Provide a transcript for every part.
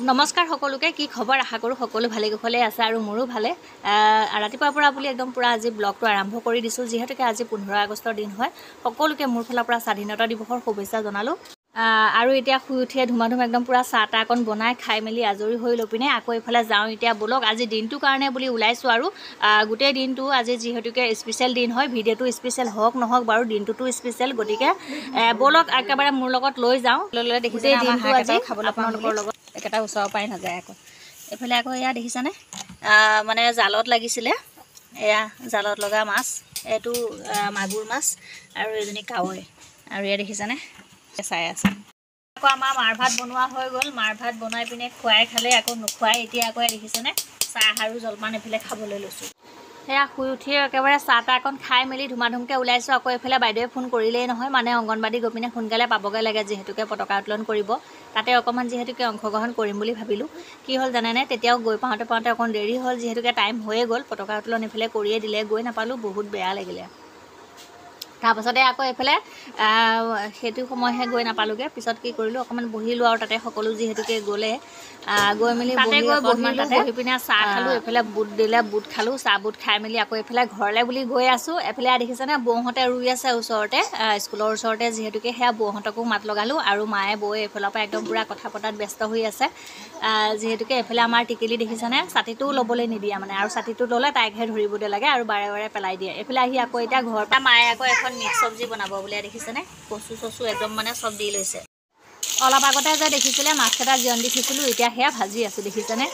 নমস্কাৰ সকলোকে কি খবৰ আশা কৰো সকলো ভালে কুশলে আছে আৰু মোৰো ভালে ৰাতিপুৱাৰ পৰা বুলি একদম পুৰা আজি ব্লগটো আৰম্ভ কৰি দিছো যিহেতুকে আজি 15 আগষ্টৰ দিন হয় সকলোকে মোৰ ফালৰ পৰা স্বাধীনতা দিৱসৰ শুভেচ্ছা জনালো আৰু এতিয়া শুই উঠিয়ে ধুমাধুম একদম পুৰা চাটা অকন বনাই খাই মেলি আজৰি হৈ লপিনে আকৌ ইফালে যাওঁ এতিয়া বলক আজি দিনটো কাৰণে বুলি ওলাইছো আৰু গোটেই দিনটো আজি যিহেতুকে স্পেশাল দিন হয় ভিডিঅ'টো স্পেশাল হওক নহওক বাৰু দিনটোতো স্পেশাল গতিকে বলক একেবাৰে মোৰ লগত লৈ যাওঁ লৈ দেখিছে দিনটো আজি খাবলৈ আপোনালোকৰ লগত একেটা ওচৰৰ পাই নাযায় আকৌ এফালে আকৌ এয়া দেখিছানে মানে জালত লাগিছিলে এয়া জালত লগা মাছ এটো মাগুৰ মাছ আৰু এজনী কাৱৈ আৰু এয়া দেখিছানে চাই আছে আকৌ আমাৰ মাৰ ভাত বনোৱা হৈ গ'ল মাৰ ভাত বনাই পিনে খুৱাই খালে আকৌ নোখোৱাই এতিয়া আকৌ দেখিছানে চাহ আৰু জলপান এফালে খাবলৈ লৈছোঁ সেয়া শুই উঠিয়ে একেবাৰে চাহ অকণ খাই মেলি ধুমাধুমকৈ ওলাইছোঁ আকৌ এইফালে বাইদেৱে ফোন কৰিলেই নহয় মানে অংগনবাড়ী গৈ পিনে সোনকালে পাবগৈ লাগে যিহেতুকে পতাকা উত্তোলন কৰিব তাতে অকণমান যিহেতুকে অংশগ্ৰহণ কৰিম বুলি ভাবিলোঁ কি হ'ল জানেনে তেতিয়াও গৈ পাওঁতে অকণ দেৰি হ'ল যিহেতুকে টাইম হৈয়ে গ'ল পতাকা উত্তোলন এইফালে কৰিয়ে দিলে গৈ নাপালোঁ বহুত বেয়া লাগিলে তাৰপাছতে আকৌ এইফালে সেইটো সময়হে গৈ নাপালোঁগৈ পিছত কি কৰিলোঁ অকণমান বহিলোঁ আৰু তাতে সকলো যিহেতুকে গ'লে গৈ মেলি বহি পিনে চাহ খালোঁ এইফালে বুট দিলে বুট খালোঁ চাহ বুট খাই মেলি আকৌ এইফালে ঘৰলৈ বুলি গৈ আছোঁ এফালে দেখিছেনে বৌহঁতে ৰুই আছে ওচৰতে স্কুলৰ ওচৰতে যিহেতুকে সেয়া বৌহঁতকো মাত লগালোঁ আৰু মায়ে বৌয়ে এইফালৰ পৰা একদম পূৰা কথা পতাত ব্যস্ত হৈ আছে যিহেতুকে এইফালে আমাৰ টিকিলি দেখিছেনে ছাতিটোও ল'বলৈ নিদিয়ে মানে আৰু ছাতিটো ল'লে তাইকহে ধৰিবলৈ লাগে আৰু বাৰে বাৰে পেলাই দিয়ে এইফালে আহি আকৌ এতিয়া ঘৰৰ পৰা মায়ে আকৌ এখন মিক্স চব্জি বনাব বুলি দেখিছেনে কচু চচু একদম মানে চব দি লৈছে অলপ আগতে যে দেখিছিলে মাছকেইটা জিয়ন দি থৈছিলোঁ এতিয়া সেয়া ভাজি আছোঁ দেখিছেনে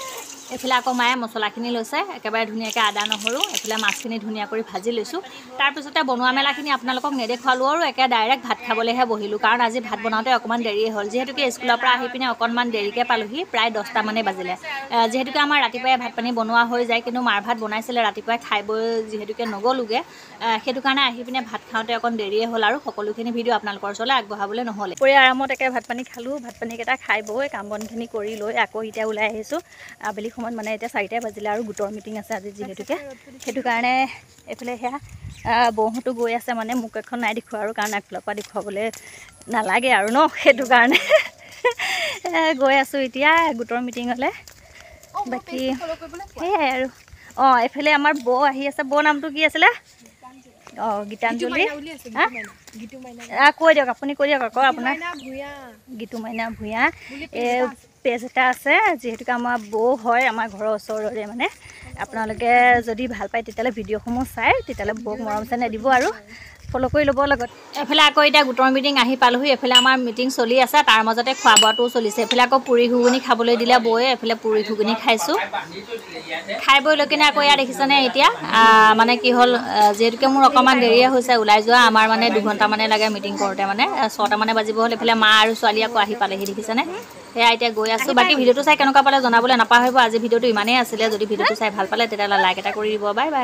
এইফালে আকৌ মায়ে মছলাখিনি লৈছে একেবাৰে ধুনীয়াকৈ আদা নহৰু এইফালে মাছখিনি ধুনীয়া কৰি ভাজি লৈছোঁ তাৰপিছতে বনোৱা মেলাখিনি আপোনালোকক নেদেখুৱালোঁ আৰু একে ডাইৰেক্ট ভাত খাবলৈহে বহিলোঁ কাৰণ আজি ভাত বনাওঁতে অকণমান দেৰিয়ে হ'ল যিহেতুকে স্কুলৰ পৰা আহি পিনে অকণমান দেৰিকৈ পালোহি প্ৰায় 10টা মানে বাজিলে যিহেতুকে আমাৰ ৰাতিপুৱাই ভাত পানী বনোৱা হৈ যায় কিন্তু মাৰ ভাত বনাইছিলে ৰাতিপুৱাই খাই বৈ যিহেতুকে নগ'লোগৈ সেইটো কাৰণে আহি পিনে ভাত খাওঁতে অকণ দেৰিয়ে হ'ল আৰু সকলোখিনি ভিডিঅ' আপোনালোকৰ ওচৰলৈ আগবঢ়াবলৈ নহ'লে পৰি আৰামত একে ভাত পানী খালোঁ ভাত পানীকেইটা খাই বৈ কাম বনখিনি কৰি লৈ আকৌ এতিয়া ওলাই আহিছোঁ আবেলি সময়ত মানে এতিয়া 4টাই বাজিলে আৰু গোটৰ মিটিং আছে আজি যিহেতুকে সেইটো কাৰণে এইফালে সেয়া বৌহঁতো গৈ আছে মানে মোক এখন নাই দেখুওৱা আৰু কাৰণ আগফালৰ পৰা দেখুৱাবলৈ নালাগে আৰু ন সেইটো কাৰণে গৈ আছোঁ এতিয়া গোটৰ মিটিঙলৈ বাকী সেয়াই আৰু এইফালে আমাৰ বৌ আহি আছে বৌ নামটো কি আছিলে গীতাঞ্জলি কৈ দিয়ক আপুনি কৈ দিয়ক আকৌ আপোনাৰ গীতু মাইনা ভূঞা এই পেজ এটা আছে যিহেতুকে আমাৰ বৌ হয় আমাৰ ঘৰৰ ওচৰৰে মানে আপোনালোকে যদি ভাল পায় তেতিয়াহ'লে ভিডিঅ'সমূহ চাই তেতিয়াহ'লে বৌক মৰম চেনেহ দিব আৰু ফ'ল' কৰি ল'ব লগত এফালে আকৌ এতিয়া গোটৰ মিটিং আহি পালোহি এফালে আমাৰ মিটিং চলি আছে তাৰ মাজতে খোৱা বোৱাটোও চলিছে এফালে আকৌ পুৰি ঘুগুনি খাবলৈ দিলে বৌয়ে এফালে পুৰি ঘুগুনি খাইছোঁ খাই বৈ লৈ কিনে আকৌ এয়া দেখিছেনে এতিয়া মানে কি হ'ল যিহেতুকে মোৰ অকণমান দেৰিয়ে হৈছে ওলাই যোৱা আমাৰ মানে 2 ঘণ্টা মানে লাগে মিটিং কৰোঁতে মানে 6টা মানে বাজিব হ'ল এইফালে মা আৰু ছোৱালী আকৌ আহি পালেহি দেখিছেনে সেয়া এতিয়া গৈ আছোঁ বাকী ভিডিঅ'টো চাই কেনেকুৱা পালে জনাবলৈ নাপাহৰিব আজি ভিডিঅ'টো ইমানেই আছিলে যদি ভিডিঅ'টো চাই ভাল পালে তেতিয়াহ'লে লাইক এটা কৰি দিব বাই বাই